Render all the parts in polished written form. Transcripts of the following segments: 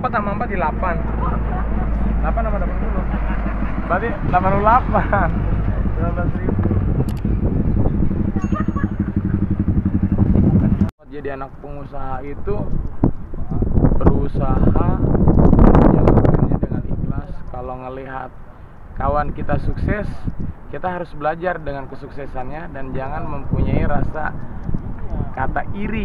4 tambah 4 di 8. 8 tambah 80. Berarti 88. 12.000. Jadi anak pengusaha itu berusaha menjalankannya dengan ikhlas. Kalau ngelihat kawan kita sukses, kita harus belajar dengan kesuksesannya dan jangan mempunyai rasa kata iri.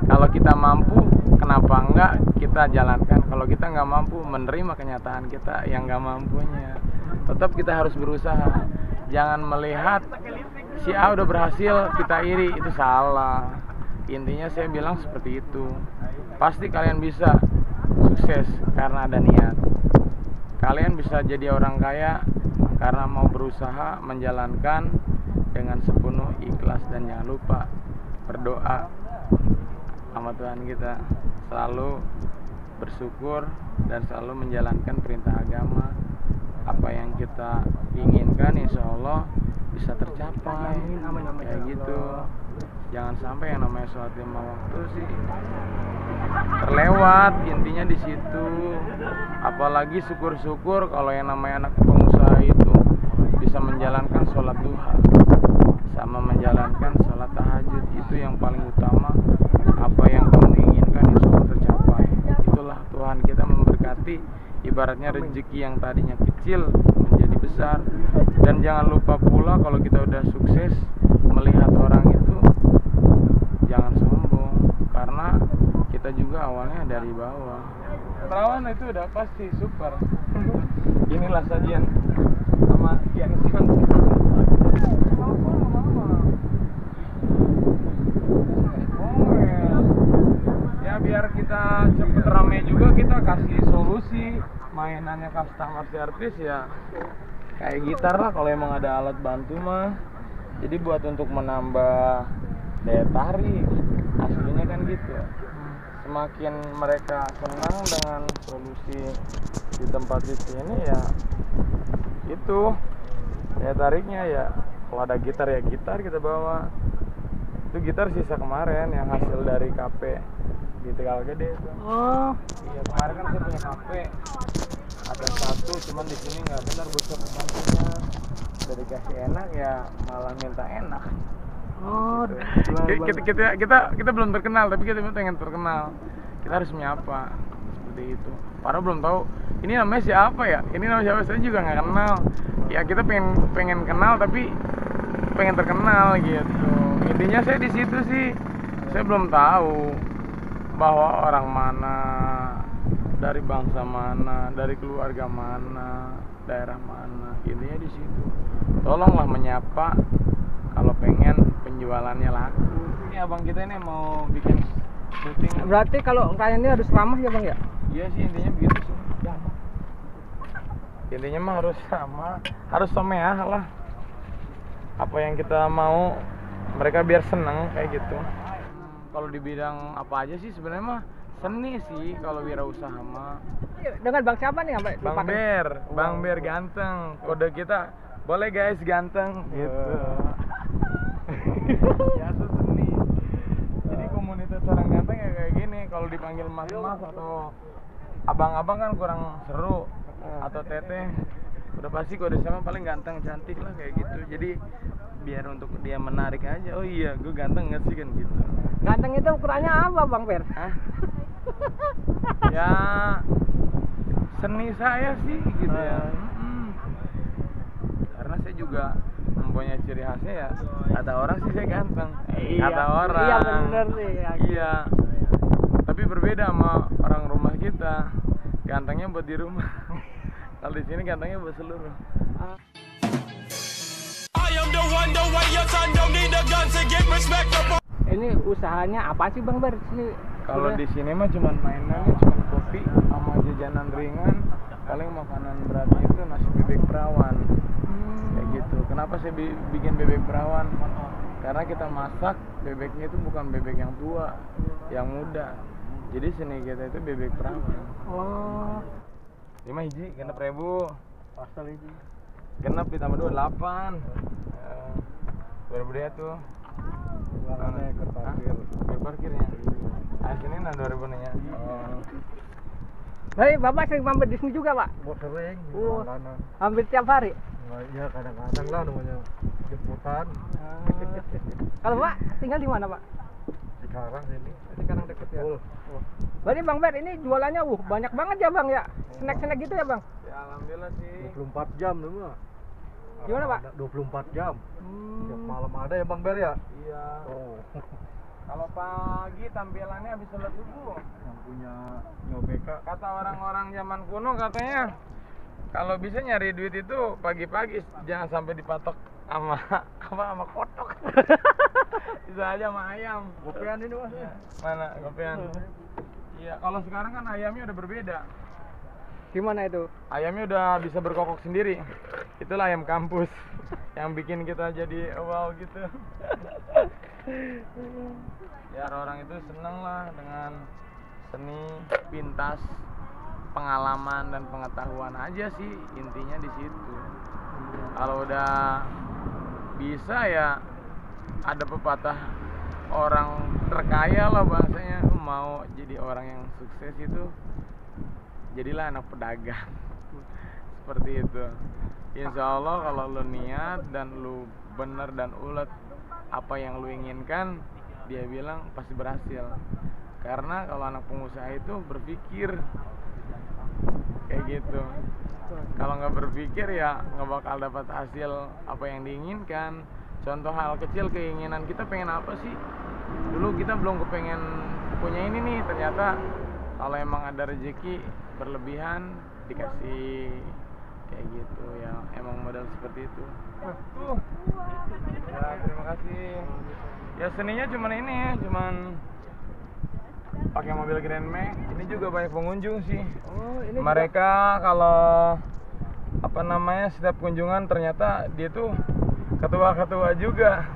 Kalau kita mampu, kenapa enggak kita jalankan? Kalau kita nggak mampu, menerima kenyataan kita yang nggak mampunya. Tetap kita harus berusaha. Jangan melihat si A udah berhasil, kita iri, itu salah. Intinya saya bilang seperti itu. Pasti kalian bisa sukses karena ada niat. Kalian bisa jadi orang kaya karena mau berusaha menjalankan dengan sepenuh ikhlas. Dan jangan lupa berdoa sama Tuhan kita, selalu bersyukur dan selalu menjalankan perintah agama. Apa yang kita inginkan insya Allah bisa tercapai. Kayak gitu. Jangan sampai yang namanya sholat 5 waktu sih terlewat, intinya di situ. Apalagi syukur-syukur kalau yang namanya anak pengusaha itu bisa menjalankan sholat duha sama menjalankan sholat tahajud. Itu yang paling utama. Apa yang kamu inginkan insya Allah tercapai. Itulah Tuhan kita memberkati. Ibaratnya rezeki yang tadinya kecil menjadi besar. Dan jangan lupa pula kalau kita udah sukses, melihat orang itu jangan sombong, karena kita juga awalnya dari bawah. Perawan itu udah pasti super. Inilah sajian sama yang ya, biar kita cepet rame juga, kita kasih solusi. Mainannya customer service ya kayak gitar lah, kalau emang ada alat bantu mah. Jadi buat untuk menambah daya tarik, aslinya kan gitu. Semakin mereka senang dengan solusi di tempat di sini ya itu daya tariknya ya. Kalau ada gitar ya gitar kita bawa. Itu gitar sisa kemarin yang hasil dari kafe di Tegal Gede itu. Oh iya, kemarin kan saya punya kafe ada satu, cuman di sini nggak benar bosnya pembantunya. Udah dikasih enak ya malah minta enak. oh Kita belum terkenal, tapi kita pengen terkenal. Kita harus menyapa seperti itu. Padahal belum tahu ini namanya siapa ya. Ini namanya siapa, saya juga nggak kenal. Ya kita pengen kenal, tapi pengen terkenal gitu. Intinya saya di situ sih. Saya belum tahu bahwa orang mana, dari bangsa mana, dari keluarga mana, daerah mana. Intinya di situ. Tolonglah menyapa kalau pengen penjualannya laku. Ini abang kita ini mau bikin syuting. berarti kalau kayak ini harus ramah ya bang ya? Iya sih, intinya begitu sih. Intinya mah harus sama, harus someah lah. Apa yang kita mau mereka biar seneng kayak gitu. Kalau di bidang apa aja sih sebenarnya mah seni sih kalau wirausaha mah. Dengan bang siapa nih sampai Bang Ber ganteng. Kode kita boleh guys ganteng gitu. Biasa seni. Jadi komunitas orang ganteng ya kayak gini. Kalau dipanggil mas-mas atau abang-abang kan kurang seru, atau teteh, udah pasti kode sama paling ganteng cantik lah kayak gitu. Jadi biar untuk dia menarik aja. Oh iya, gue ganteng nggak sih kan gitu. Ganteng itu ukurannya apa bang Per? Hah? Ya seni saya sih gitu ya. Karena saya juga mempunyai ciri khasnya ya. Kata orang sih saya ganteng. Kata orang. Iya bener sih. Iya. Tapi berbeda sama orang rumah kita. Gantengnya buat di rumah. Kalau di sini gantengnya buat seluruh. Ini usahanya apa sih bang Ber? Kalau di sini mah cuman mainannya cuman kopi sama jajanan ringan. Paling makanan beratnya itu nasi bebek perawan. Kayak gitu. Kenapa saya bikin bebek perawan? Karena kita masak bebeknya itu bukan bebek yang tua, yang muda. Jadi seni kita itu bebek perawan. Oh. 5 hiji, genep 1000. Pasal hiji. Genep ditambah 2, 8. Berapa tuh? Bulangannya ke parkir. Ke parkirnya. Ah, sini nah 2000 nya. Oh. Baik, Bapak sering mampir di sini juga, Pak? Buat sering, langganan. Hampir tiap hari. Nah, ya kadang-kadang lah namanya jemputan. Kalau Pak tinggal di mana, Pak? Sekarang ini. Sekarang deket ya. Full. Berarti Bang Ber ini jualannya banyak banget ya, Bang ya? Snack-snack gitu ya, Bang? Ya alhamdulillah sih. 24 jam nih mah. Gimana, Pak? Ada 24 jam. Tiap Hmm. malam ada ya Bang Ber ya? Iya. Oh. Kalau pagi tampilannya habis sholat subuh. Yang punya nyobeka. Kata orang-orang zaman kuno katanya kalau bisa nyari duit itu pagi-pagi, jangan sampai dipatok sama sama kotok. Bisa aja sama ayam. Gopean ini Mas. Iya. Mana gopean? Iya, kalau sekarang kan ayamnya udah berbeda. Gimana itu? Ayamnya udah bisa berkokok sendiri. Itulah ayam kampus yang bikin kita jadi wow gitu. Ya orang itu seneng lah dengan seni, pintas, pengalaman dan pengetahuan aja sih intinya di situ. Kalau udah bisa ya ada pepatah orang terkaya lah bahasanya, mau jadi orang yang sukses itu jadilah anak pedagang. Seperti itu. Insya Allah kalau lu niat dan lu bener dan ulet apa yang lu inginkan, dia bilang pasti berhasil. Karena kalau anak pengusaha itu berpikir kayak gitu. Kalau nggak berpikir ya nggak bakal dapat hasil apa yang diinginkan. Contoh hal kecil, keinginan kita pengen apa sih? Dulu kita belum kepengen punya ini nih, ternyata kalau emang ada rezeki berlebihan dikasih kayak gitu ya, emang modal seperti itu. Ya terima kasih. Ya seninya cuman ini, cuman pakai mobil Grand Max. Ini juga banyak pengunjung sih. Oh, ini Mereka kalau apa namanya setiap kunjungan ternyata dia tuh ketua-ketua juga.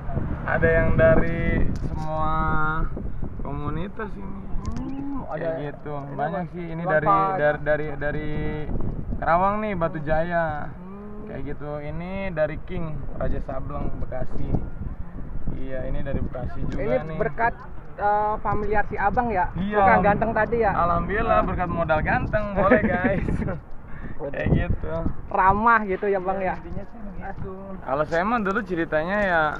Ada yang dari semua komunitas ini. Kayak gitu. Banyak sih ini dari Karawang nih, Batu Jaya. Kayak gitu. Ini dari King, Raja Sableng, Bekasi. Iya, ini dari Bekasi juga ini nih. berkat familiar si Abang ya? Iya. Bukan ganteng tadi ya? Alhamdulillah berkat modal ganteng, boleh guys. Kayak gitu. Ramah gitu ya, Bang ya? Intinya sih begitu. Kalau saya mah dulu ceritanya ya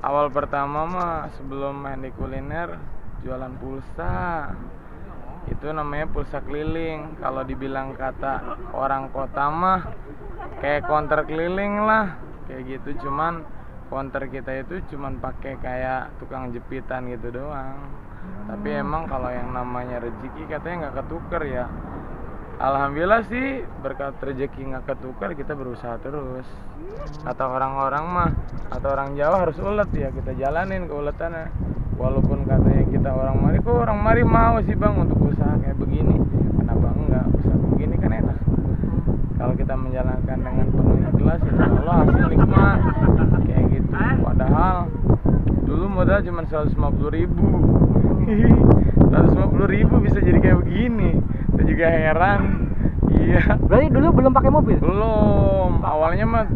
awal pertama mah sebelum main di kuliner jualan pulsa. Itu namanya pulsa keliling. Kalau dibilang kata orang kota mah kayak counter keliling lah, kayak gitu. Cuman counter kita itu cuman pakai kayak tukang jepitan gitu doang. Tapi emang kalau yang namanya rezeki katanya nggak ketuker ya. Alhamdulillah sih berkat rezeki nggak ketukar, kita berusaha terus. Kata orang-orang mah, atau orang Jawa harus ulet ya, kita jalanin keuletannya. Walaupun katanya kita orang mari, kok orang mari mau sih Bang untuk usaha kayak begini, kenapa enggak? Usaha begini kan enak. Kalau kita menjalankan dengan penuh ikhlas, insya Allah hasil nikmat kayak gitu. Padahal dulu modal cuma 150.000. 150.000 bisa jadi kayak begini. Saya juga heran. Iya. Berarti dulu belum pakai mobil? Belum. Awalnya mah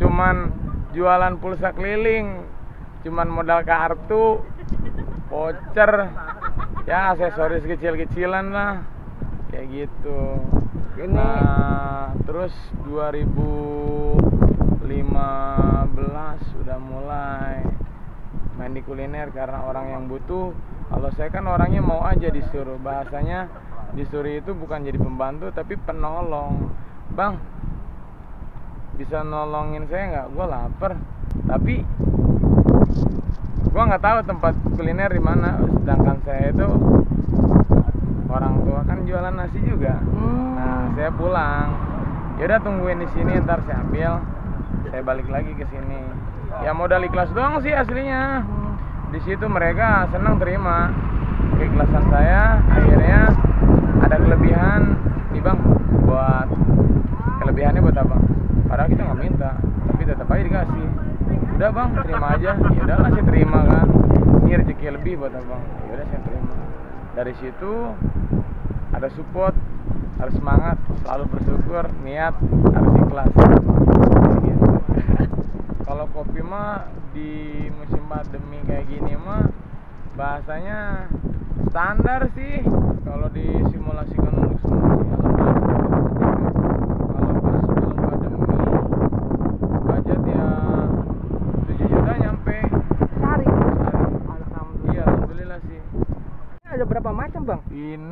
cuman jualan pulsa keliling. Cuman modal kartu, voucher, ya aksesoris kecil-kecilan lah. Kayak gitu. Ini Nah, terus 2015 udah mulai main di kuliner karena orang yang butuh. Kalau saya kan orangnya mau aja disuruh, bahasanya disuruh itu bukan jadi pembantu tapi penolong. Bang, bisa nolongin saya nggak? Gue lapar, tapi gue nggak tahu tempat kuliner di mana. Sedangkan saya itu orang tua kan jualan nasi juga. Nah, saya pulang. Ya udah tungguin di sini, ntar saya ambil. Saya balik lagi ke sini. Ya modal ikhlas doang sih aslinya. Di situ mereka senang terima keikhlasan saya. Akhirnya ada kelebihan nih Bang, buat kelebihannya buat apa? Padahal kita nggak minta, tapi tetap aja dikasih. Udah Bang, terima aja. Ya udahlah, saya terima kan. Ini rezeki lebih buat Abang. Ya udah saya terima. Dari situ ada support, harus semangat, selalu bersyukur, niat, harus ikhlas. Gitu. Kalau kopi mah di musim pandemi kayak gini mah bahasanya standar sih. Kalau disimulasikan untuk semua sih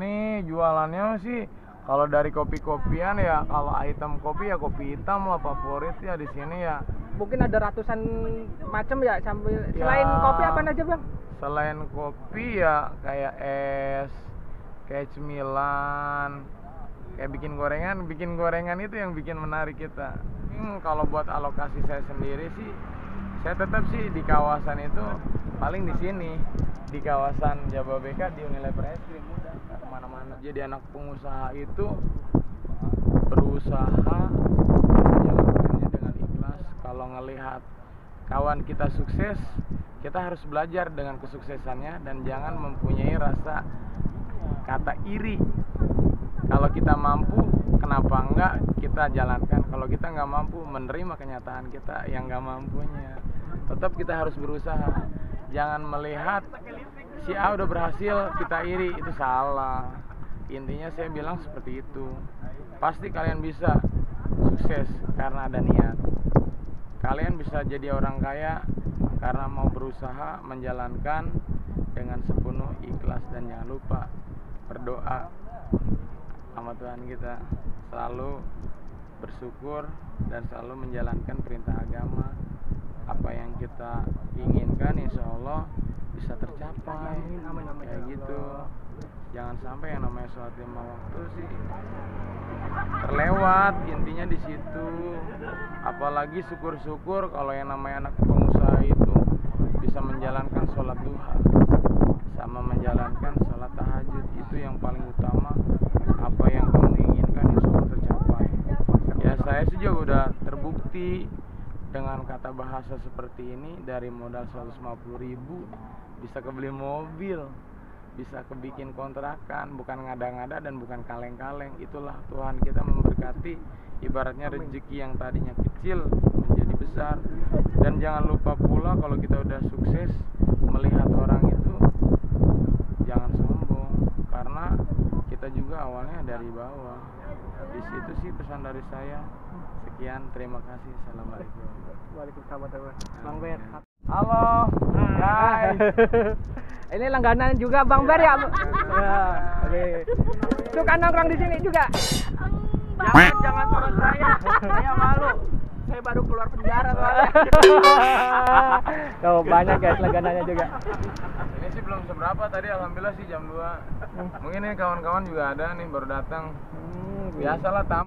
sini jualannya sih kalau dari kopi-kopian ya, kalau item kopi ya kopi hitam lah favorit ya di sini ya. Mungkin ada ratusan macam ya sambil Ya. selain kopi apa aja bang? Selain kopi ya kayak es, kayak cemilan, kayak bikin gorengan itu yang bikin menarik kita. Kalau buat alokasi saya sendiri sih, saya tetap sih di kawasan itu paling di sini, di kawasan Jababeka di Unilever Es Krim, udah nggak kemana-mana. Jadi anak pengusaha itu berusaha menjalankannya dengan ikhlas. Kalau ngelihat kawan kita sukses, kita harus belajar dengan kesuksesannya dan jangan mempunyai rasa kata iri. Kalau kita mampu, kenapa enggak kita jalankan? Kalau kita nggak mampu, menerima kenyataan kita yang nggak mampunya. Tetap kita harus berusaha. Jangan melihat si A udah berhasil, kita iri, itu salah. Intinya saya bilang seperti itu. Pasti kalian bisa sukses karena ada niat. Kalian bisa jadi orang kaya karena mau berusaha menjalankan dengan sepenuh ikhlas, dan jangan lupa berdoa sama Tuhan kita, selalu bersyukur dan selalu menjalankan perintah agama. Apa yang kita inginkan insya Allah bisa tercapai, kayak gitu. Jangan sampai yang namanya sholat 5 waktu sih terlewat, intinya di situ. Apalagi syukur-syukur kalau yang namanya anak pengusaha itu bisa menjalankan sholat duha sama menjalankan sholat tahajud, itu yang paling utama. Apa yang kamu inginkan insya Allah tercapai. Ya saya sih juga udah terbukti dengan kata bahasa seperti ini, dari modal 150.000 bisa kebeli mobil, bisa kebikin kontrakan, bukan ngada-ngada dan bukan kaleng-kaleng. Itulah Tuhan kita memberkati, ibaratnya rezeki yang tadinya kecil menjadi besar. Dan jangan lupa pula kalau kita udah sukses, melihat orang itu jangan sombong, karena kita juga awalnya dari bawah. Di situ sih pesan dari saya. Sekian, terima kasih. Assalamualaikum. Waalaikumsalam Bang Ber. Halo guys. Ini langganan juga Bang Ber ya. Ya, oke. Suka nongkrong di sini juga. Jangan sorot saya malu. Saya baru keluar penjara soalnya. Tuh banyak guys langganannya juga. Ini sih belum seberapa tadi, alhamdulillah sih jam 2. Mungkin ini kawan-kawan juga ada nih baru datang. Biasalah tamu.